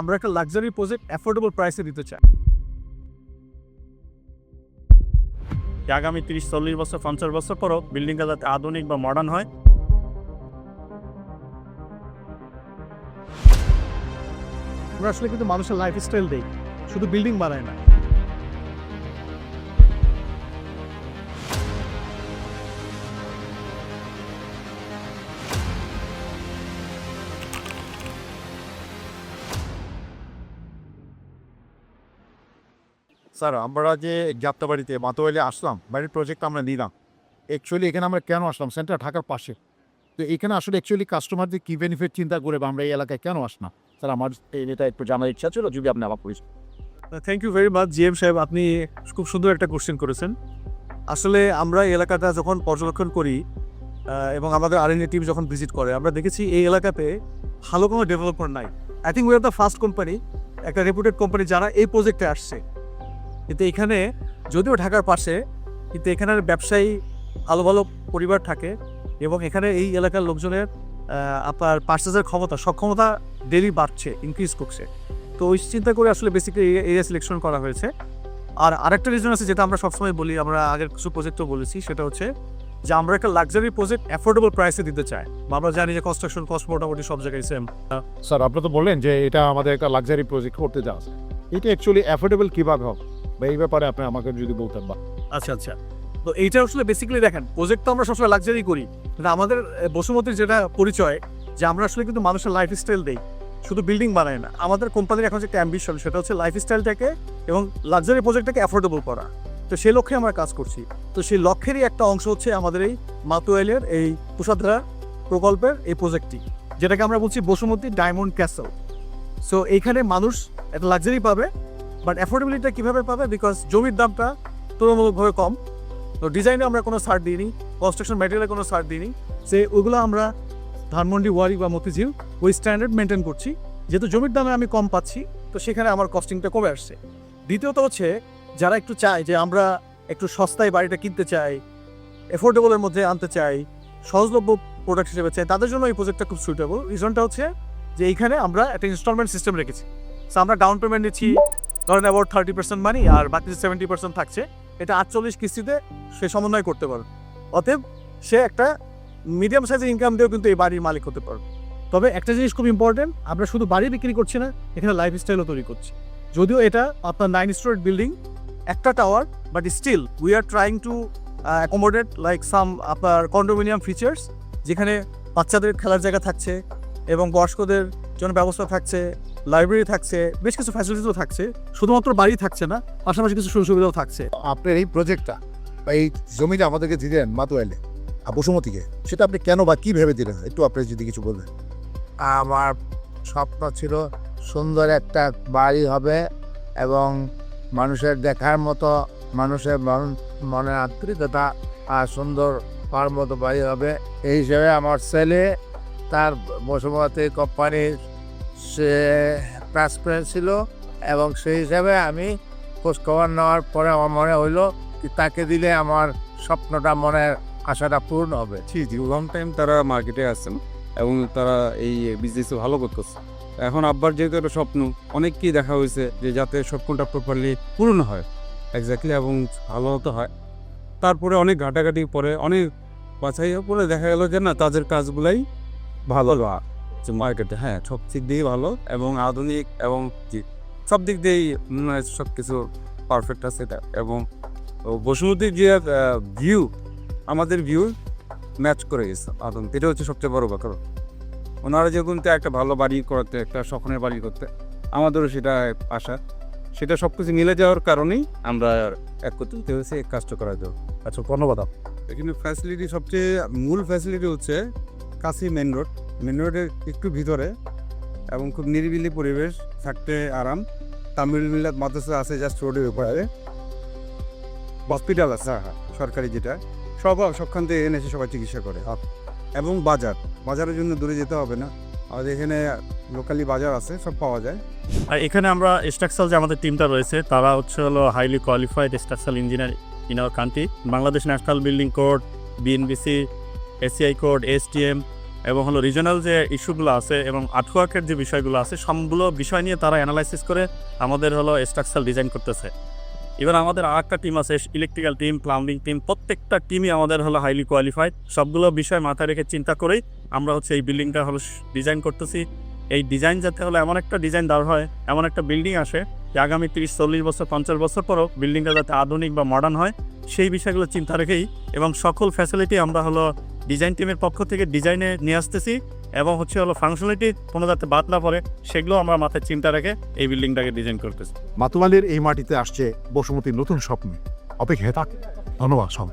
আমরা একটা luxury project affordable প্রাইসে দিতে চাই। আগামী 30-40 বছর 50 বছর পরও বিল্ডিংটা যাতে আধুনিক বা মডার্ন হয়। আমরা আসলে কিন্তু মানুষের লাইফস্টাইল দেই, শুধু বিল্ডিং বানায় না। স্যার আমরা যে যাত্রাবাড়িতে মাতোয়াইলে আসলাম, বাড়ির প্রজেক্ট আমরা নিলাম। অ্যাকচুয়ালি এখানে আমরা কেন আসলাম? সেন্টার ঢাকার পাশে। তো এখানে আসলে অ্যাকচুয়ালি কাস্টমারদের কী বেনিফিট চিন্তা করে বা আমরা এই এলাকায় কেন আসলাম? স্যার আমার এটা একটু জানার ইচ্ছা ছিল, যদি আপনি আমার পরিচয়। Thank you very much GM সাহেব, আপনি খুব সুন্দর একটা কোশ্চেন করেছেন। আসলে আমরা এই এলাকাটা যখন পর্যবেক্ষণ করি এবং আমাদের আরএনএ টিম যখন ভিজিট করে, আমরা দেখেছি এই এলাকাতে ভালো কোনো ডেভেলপমেন্ট নাই। I think we are the first company, একটা রেপুটেড কোম্পানি যারা এই প্রজেক্টে আসছে। কিন্তু এখানে যদিও ঢাকার পাশে, কিন্তু এখানের ব্যবসায়ী ভালো ভালো পরিবার থাকে এবং এখানে এই এলাকার লোকজনের আপনার পার্চেসের সক্ষমতা ডেলি বাড়ছে, ইনক্রিজ করছে। তো ওই চিন্তা করে আসলে বেসিক্যালি এরিয়া সিলেকশন করা হয়েছে। আর আরেকটা রিজন আছে যেটা আমরা সবসময় বলি, আমরা আগের কিছু প্রজেক্টও বলেছি, সেটা হচ্ছে যে আমরা একটা লাক্সারি প্রজেক্ট অ্যাফোর্ডেবল প্রাইসে দিতে চাই। আমরা জানি যে কনস্ট্রাকশন কস্ট মোটামুটি সব জায়গায় সেম। স্যার আপনি তো বললেন যে এটা আমাদের একটা লাক্সারি প্রজেক্ট করতে যাওয়া, এটা অ্যাকচুয়ালি অ্যাফোর্ডেবল কীভাবে হবে বা এই ব্যাপারে আপনি আমাকে যদি বলতেন। বা আচ্ছা, তো এইটা আসলে বেসিক্যালি দেখেন, প্রজেক্ট তো আমরা সবসময় লাক্সারি করি, কিন্তু আমাদের বসুমতির যেটা পরিচয় যে আমরা আসলে কিন্তু মানুষের লাইফস্টাইল দেই, শুধু বিল্ডিং বানায় না। আমাদের কোম্পানির এখন যে একটা অ্যাম্বিশন, সেটা হচ্ছে লাইফস্টাইলটাকে এবং লাক্সারি প্রজেক্টটাকে অ্যাফোর্ডেবল করা। তো সেই লক্ষ্যে আমরা কাজ করছি। তো সেই লক্ষ্যেরই একটা অংশ হচ্ছে আমাদের এই মাতোয়াইলের এই কুশাধারা প্রকল্পের এই প্রজেক্টটি, যেটাকে আমরা বলছি বসুমতী ডায়মন্ড ক্যাসেল। সো এইখানে মানুষ একটা লাক্সারি পাবে, বাট অ্যাফোর্ডেবিলিটিটা কীভাবে পাবে? বিকজ জমির দামটা তুলনামূলকভাবে কম। তো ডিজাইনে আমরা কোনো ছাড় দিইনি, কনস্ট্রাকশন ম্যাটেরিয়ালে কোনো ছাড় দিইনি। সে ওইগুলো আমরা ধানমন্ডি, ওয়ারি বা মতিঝিল ওই স্ট্যান্ডার্ড মেনটেন করছি। যেহেতু জমির দামে আমি কম পাচ্ছি, তো সেখানে আমার কস্টিংটা কমে আসছে। দ্বিতীয়ত হচ্ছে, যারা একটু চায় যে আমরা একটু সস্তায় বাড়িটা কিনতে চাই, অ্যাফোর্ডেবলের মধ্যে আনতে চাই, সহজলভ্য প্রোডাক্ট হিসেবে চাই, তাদের জন্য এই প্রজেক্টটা খুব সুইটেবল। রিজনটা হচ্ছে যে এইখানে আমরা একটা ইনস্টলমেন্ট সিস্টেম রেখেছি। সো আমরা ডাউন পেমেন্ট নিচ্ছি ধরেন অ্যাবাউট 30% মানি, আর বাকি 70% থাকছে। এটা 48 কিস্তিতে সে সমন্বয় করতে পারবে। অতএব সে একটা মিডিয়াম সাইজের ইনকাম দিয়েও কিন্তু এই বাড়ির মালিক হতে পারবে। তবে একটা জিনিস খুব ইম্পর্টেন্ট, আমরা শুধু বাড়ি বিক্রি করছি না, এখানে লাইফস্টাইলও তৈরি করছি। যদিও এটা আপনার 9 স্টোরেড বিল্ডিং, একটা tower, but still we are trying to accommodate like some আপনার কন্ডোমিনিয়াম ফিচার্স, যেখানে বাচ্চাদের খেলার জায়গা থাকছে এবং বয়স্কদের জন্য ব্যবস্থা থাকছে, লাইব্রেরি থাকছে, বেশ কিছু ফ্যাসিলিটিসও থাকছে। শুধুমাত্র বাড়ি থাকছে না, পাশাপাশি কিছু সুযোগ সুবিধাও থাকছে। আপনার এই প্রজেক্টটা বা এই জমিটা আমাদেরকে দিলেন মাতোয়াইলে বসুমতীকে, সেটা আপনি কেন বা কী ভেবে দিলেন? একটু আপনি যদি কিছু বলবেন। আমার স্বপ্ন ছিল সুন্দর একটা বাড়ি হবে এবং মানুষের দেখার মতো, মানুষের মনের আন্তরিকতা আর সুন্দর হওয়ার মতো বাড়ি হবে। এই হিসেবে আমার ছেলে তার বসুমতী কোম্পানির সে ট্রান্সপারেন্ট ছিল এবং সেই হিসাবে আমি খোঁজখবর নেওয়ার পরে আমার মনে হইলো কি তাকে দিলে আমার স্বপ্নটা, মনের আশাটা পূর্ণ হবে। জি লং টাইম তারা মার্কেটে আসছেন এবং তারা এই বিজনেসে ভালো করতেছে। এখন আব্বার যেহেতু একটা স্বপ্ন, অনেককেই দেখা হয়েছে যে যাতে স্বপ্নটা প্রপারলি পূরণ হয় এক্স্যাক্টলি এবং ভালো হতে হয়। তারপরে অনেক ঘাটাঘাটি পরে, অনেক বাছাই পরে দেখা গেল যে না, তাদের কাজগুলাই ভালো যে মার্কেটে, হ্যাঁ সব দিক দিয়েই ভালো এবং আধুনিক এবং সব দিক দিয়েই সব কিছু পারফেক্ট আছে এটা। এবং বসুমতীর যে ভিউ, আমাদের ভিউ ম্যাচ করে গেছে আদম, এটা হচ্ছে সবচেয়ে বড় ব্যাপার। ওনারা যেরকম একটা ভালো বাড়ি করতে, একটা স্বপ্নের বাড়ি করতে, আমাদেরও সেটা আশা। সেটা সব কিছু মিলে যাওয়ার কারণেই আমরা একত্রিত হয়েছে এই কাজটা করা যাবে। আচ্ছা, ধন্যবাদ। এখানে ফ্যাসিলিটি, সবচেয়ে মূল ফ্যাসিলিটি হচ্ছে কাছে মেন রোডের একটু ভিতরে এবং খুব নিরিবিলি পরিবেশ, থাকতে আরাম। তামিল মিল্লাত মাদ্রাসা আছে জাস্ট রোডের উপরে, হসপিটাল আছে সরকারি, যেটা সবখান থেকে এনে এসে সবাই চিকিৎসা করে। এবং বাজারের জন্য দূরে যেতে হবে না, আমাদের এখানে লোকালি বাজার আছে, সব পাওয়া যায়। আর এখানে আমরা স্ট্রাকচারাল যে আমাদের টিমটা রয়েছে, তারা হলো highly qualified structural engineer in our country. Bangladesh national building code, BNBC, ACI code, STM এবং হলো রিজনাল যে ইস্যুগুলো আছে এবং আর্টওয়ার্কের যে বিষয়গুলো আছে সবগুলো বিষয় নিয়ে তারা অ্যানালাইসিস করে আমাদের হলো স্ট্রাকচারাল ডিজাইন করতেছে। এবার আমাদের আর একটা টিম আছে, ইলেকট্রিক্যাল টিম, প্লাম্বিং টিম, প্রত্যেকটা টিমই আমাদের হলো হাইলি কোয়ালিফাইড। সবগুলো বিষয় মাথায় রেখে চিন্তা করেই আমরা হচ্ছে এই বিল্ডিংটা হলো ডিজাইন করতেছি। এই ডিজাইন যাতে হলো এমন একটা ডিজাইন দেওয়া হয়, এমন একটা বিল্ডিং আসে যে আগামী 30-40 বছর 50 বছর পরও বিল্ডিংটা যাতে আধুনিক বা মডার্ন হয়, সেই বিষয়গুলো চিন্তা রেখেই এবং সকল ফ্যাসিলিটি আমরা হলো ডিজাইন টিমের পক্ষ থেকে ডিজাইনে নিয়ে আসতেছি এবং হচ্ছে হলো ফাংশনালিটি কোনো যাতে বাদ না পড়ে সেগুলো আমরা মাথায় চিন্তা রেখে এই বিল্ডিংটাকে ডিজাইন করতেছি। মাতুয়ালের এই মাটিতে আসছে বসুমতীর নতুন স্বপ্ন, অপেক্ষায় থাক। ধন্যবাদ সব।